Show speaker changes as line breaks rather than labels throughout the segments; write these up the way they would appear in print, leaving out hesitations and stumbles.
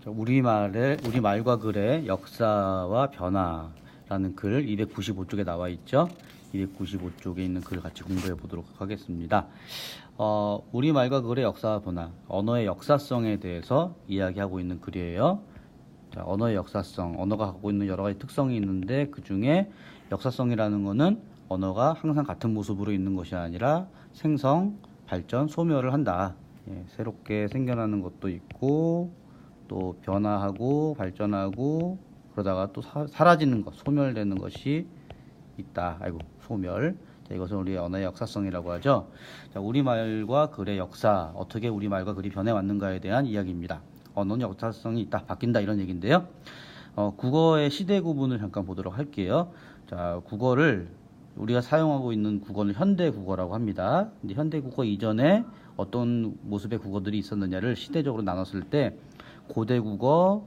우리말과 글의 역사와 변화라는 글 295쪽에 나와 있죠. 295쪽에 있는 글을 같이 공부해 보도록 하겠습니다. 우리말과 글의 역사와 변화, 언어의 역사성에 대해서 이야기하고 있는 글이에요. 자, 언어의 역사성, 언어가 갖고 있는 여러 가지 특성이 있는데 그 중에 역사성이라는 것은 언어가 항상 같은 모습으로 있는 것이 아니라 생성, 발전, 소멸을 한다. 새롭게 생겨나는 것도 있고 또 변화하고 발전하고 그러다가 또 사라지는 것, 소멸되는 것이 있다. 소멸. 자, 이것은 우리의 언어의 역사성이라고 하죠. 자, 우리말과 글의 역사, 어떻게 우리말과 글이 변해왔는가에 대한 이야기입니다. 언어는 역사성이 있다, 바뀐다 이런 얘기인데요. 국어의 시대 구분을 잠깐 보도록 할게요. 자, 국어를 우리가 사용하고 있는 국어는 현대 국어라고 합니다. 근데 현대 국어 이전에 어떤 모습의 국어들이 있었느냐를 시대적으로 나눴을 때 고대 국어,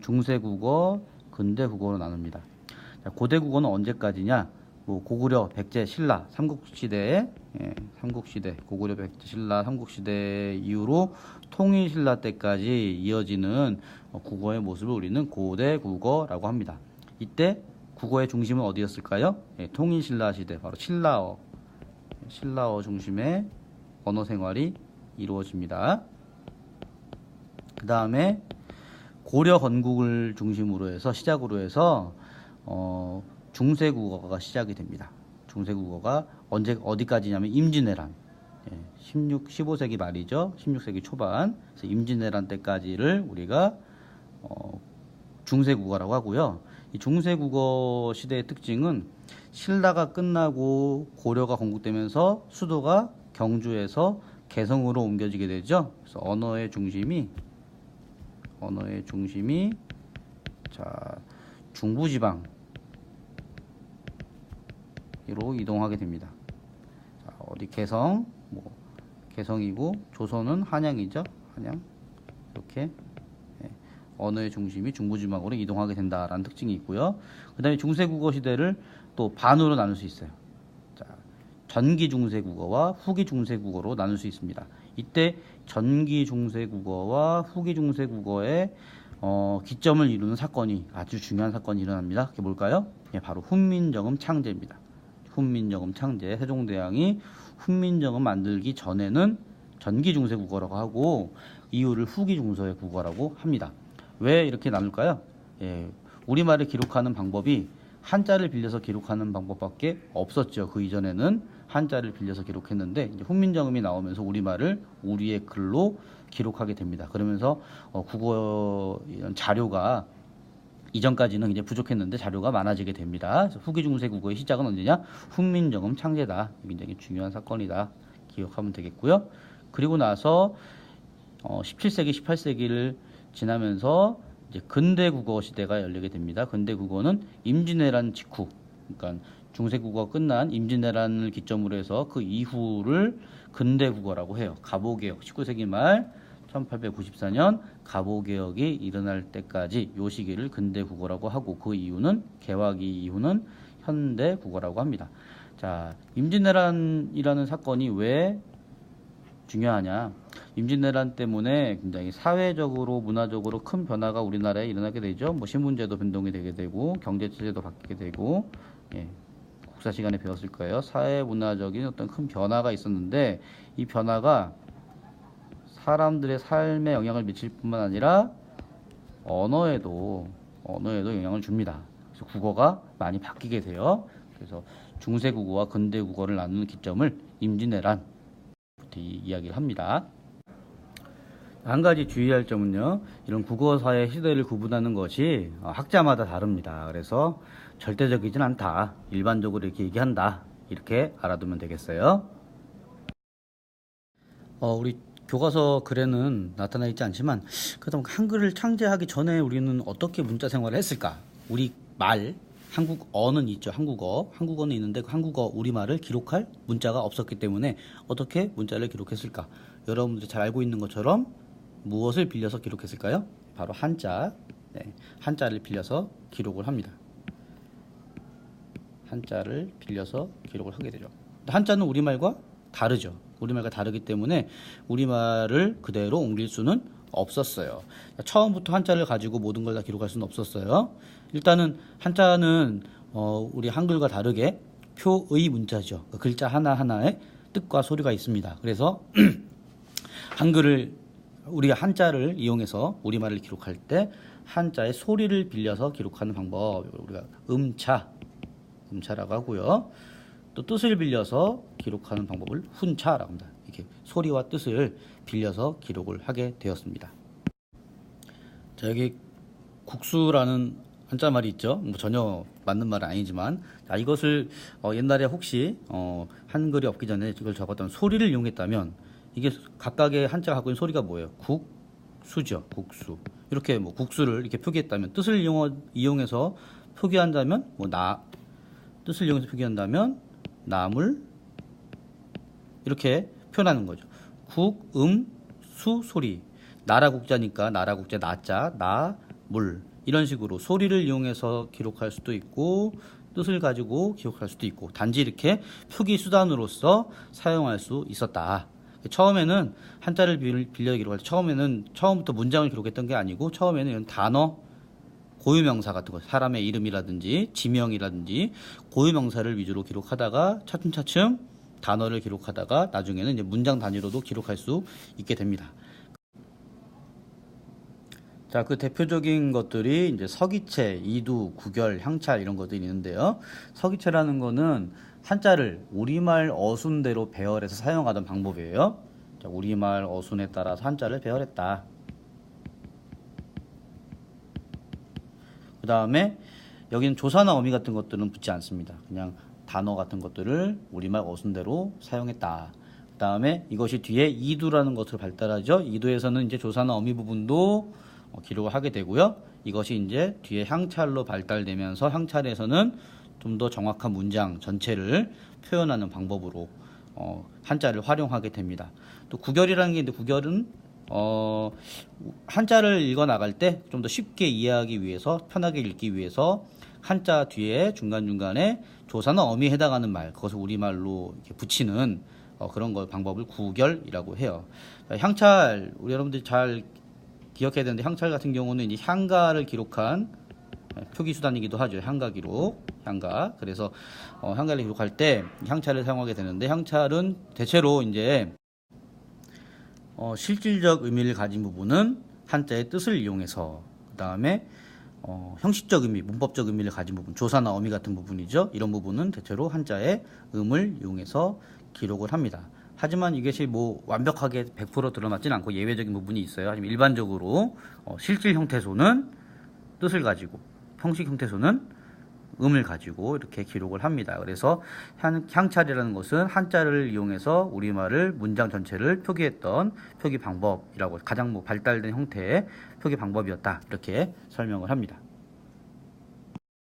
중세 국어, 근대 국어로 나눕니다. 자, 고대 국어는 언제까지냐? 고구려, 백제, 신라, 삼국시대에 삼국시대, 고구려, 백제, 신라, 삼국시대 이후로 통일신라 때까지 이어지는 국어의 모습을 우리는 고대 국어라고 합니다. 이때 국어의 중심은 어디였을까요? 통일신라 시대, 바로 신라어 중심의 언어 생활이 이루어집니다. 그 다음에 고려 건국을 중심으로 해서 시작으로 해서 중세 국어가 시작이 됩니다. 중세 국어가 어디까지냐면 임진왜란, 15세기 말이죠. 16세기 초반, 그래서 임진왜란 때까지를 우리가 중세 국어라고 하고요. 이 중세 국어 시대의 특징은 신라가 끝나고 고려가 건국되면서 수도가 경주에서 개성으로 옮겨지게 되죠. 그래서 언어의 중심이 자, 중부지방으로 이동하게 됩니다. 자, 어디 개성이고 조선은 한양이죠. 한양. 이렇게 언어의 중심이 중부지방으로 이동하게 된다라는 특징이 있고요. 그 다음에 중세국어 시대를 또 반으로 나눌 수 있어요. 자, 전기 중세국어와 후기 중세국어로 나눌 수 있습니다. 이때 전기 중세국어와 후기 중세국어의 기점을 이루는 사건이, 아주 중요한 사건이 일어납니다. 그게 뭘까요? 바로 훈민정음 창제입니다. 훈민정음 창제. 세종대왕이 훈민정음 만들기 전에는 전기 중세국어라고 하고 이후를 후기 중세국어라고 합니다. 왜 이렇게 나눌까요? 우리말을 기록하는 방법이 한자를 빌려서 기록하는 방법밖에 없었죠. 그 이전에는 한자를 빌려서 기록했는데 이제 훈민정음이 나오면서 우리말을 우리의 글로 기록하게 됩니다. 그러면서 국어 자료가 이전까지는 이제 부족했는데 자료가 많아지게 됩니다. 그래서 후기 중세 국어의 시작은 언제냐? 훈민정음 창제다. 굉장히 중요한 사건이다. 기억하면 되겠고요. 그리고 나서 17세기, 18세기를 지나면서 이제 근대 국어 시대가 열리게 됩니다. 근대 국어는 임진왜란 직후, 그러니까 중세 국어가 끝난 임진왜란을 기점으로 해서 그 이후를 근대 국어라고 해요. 갑오개혁, 19세기 말 1894년 갑오개혁이 일어날 때까지 이 시기를 근대 국어라고 하고 그 이후는 개화기 이후는 현대 국어라고 합니다. 자, 임진왜란이라는 사건이 왜 중요하냐? 임진왜란 때문에 굉장히 사회적으로 문화적으로 큰 변화가 우리나라에 일어나게 되죠. 신분제도 변동이 되게 되고 경제체제도 바뀌게 되고, 국사 시간에 배웠을 거예요. 사회 문화적인 어떤 큰 변화가 있었는데 이 변화가 사람들의 삶에 영향을 미칠 뿐만 아니라 언어에도 영향을 줍니다. 그래서 국어가 많이 바뀌게 돼요. 그래서 중세 국어와 근대 국어를 나누는 기점을 임진왜란 이야기를 합니다. 한 가지 주의할 점은요, 이런 국어사의 시대를 구분하는 것이 학자마다 다릅니다. 그래서 절대적이진 않다. 일반적으로 이렇게 얘기한다. 이렇게 알아두면 되겠어요. 우리 교과서 글에는 나타나 있지 않지만 그럼 한글을 창제하기 전에 우리는 어떻게 문자 생활을 했을까? 우리 한국어는 있죠. 한국어는 있는데 그 한국어 우리말을 기록할 문자가 없었기 때문에 어떻게 문자를 기록했을까? 여러분들이 잘 알고 있는 것처럼 무엇을 빌려서 기록했을까요? 바로 한자. 한자를 빌려서 기록을 합니다. 한자를 빌려서 기록을 하게 되죠. 한자는 우리말과 다르죠. 우리말과 다르기 때문에 우리말을 그대로 옮길 수는 없었어요. 처음부터 한자를 가지고 모든 걸 다 기록할 수는 없었어요. 일단은 한자는 우리 한글과 다르게 표의 문자죠. 그 글자 하나하나에 뜻과 소리가 있습니다. 그래서 한글을 우리가 한자를 이용해서 우리말을 기록할 때 한자의 소리를 빌려서 기록하는 방법, 우리가 음차라고 하고요. 또 뜻을 빌려서 기록하는 방법을 훈차라고 합니다. 이렇게 소리와 뜻을 빌려서 기록을 하게 되었습니다. 자, 여기 국수라는 한자 말이 있죠. 뭐 전혀 맞는 말은 아니지만, 자, 이것을 옛날에 혹시 한글이 없기 전에 이걸 적었던 소리를 이용했다면, 이게 각각의 한자가 갖고 있는 소리가 뭐예요? 국수죠. 국수. 이렇게 뭐 국수를 이렇게 표기했다면, 뜻을 이용해서 표기한다면 뜻을 이용해서 표기한다면 나물, 이렇게 표현하는 거죠. 국, 수, 소리. 나라 국자니까 나라 국자 나자, 나, 물. 이런 식으로 소리를 이용해서 기록할 수도 있고 뜻을 가지고 기록할 수도 있고, 단지 이렇게 표기 수단으로서 사용할 수 있었다. 처음에는 한자를 빌려 기록할 때 처음부터 문장을 기록했던 게 아니고, 처음에는 이런 단어, 고유명사 같은 거, 사람의 이름이라든지 지명이라든지 고유명사를 위주로 기록하다가 차츰차츰 단어를 기록하다가 나중에는 이제 문장 단위로도 기록할 수 있게 됩니다. 자, 그 대표적인 것들이 이제 서기체, 이두, 구결, 향찰 이런 것들이 있는데요. 서기체라는 거는 한자를 우리말 어순대로 배열해서 사용하던 방법이에요. 자, 우리말 어순에 따라서 한자를 배열했다. 그 다음에 여기는 조사나 어미 같은 것들은 붙지 않습니다. 그냥 단어 같은 것들을 우리말 어순대로 사용했다. 그 다음에 이것이 뒤에 이두라는 것을 발달하죠. 이두에서는 이제 조사나 어미 부분도 기록을 하게 되고요. 이것이 이제 뒤에 향찰로 발달되면서 향찰에서는 좀 더 정확한 문장 전체를 표현하는 방법으로 한자를 활용하게 됩니다. 또 구결이라는 게 있는데, 구결은 한자를 읽어 나갈 때 좀 더 쉽게 이해하기 위해서, 편하게 읽기 위해서 한자 뒤에 중간중간에 조사나 어미에 해당하는 말, 그것을 우리말로 이렇게 붙이는 그런 방법을 구결이라고 해요. 향찰, 우리 여러분들이 잘 기억해야 되는데, 향찰 같은 경우는 이제 향가를 기록한 표기 수단이기도 하죠. 향가 기록, 향가. 그래서 향가를 기록할 때 향찰을 사용하게 되는데, 향찰은 대체로 이제 실질적 의미를 가진 부분은 한자의 뜻을 이용해서, 그 다음에 형식적 의미, 문법적 의미를 가진 부분, 조사나 어미 같은 부분이죠. 이런 부분은 대체로 한자의 음을 이용해서 기록을 합니다. 하지만 이것이 뭐 완벽하게 100% 드러나지는 않고 예외적인 부분이 있어요. 하지만 일반적으로 실질 형태소는 뜻을 가지고, 형식 형태소는 음을 가지고 이렇게 기록을 합니다. 그래서 향찰이라는 것은 한자를 이용해서 우리말을 문장 전체를 표기했던 표기 방법이라고, 가장 발달된 형태의 표기 방법이었다, 이렇게 설명을 합니다.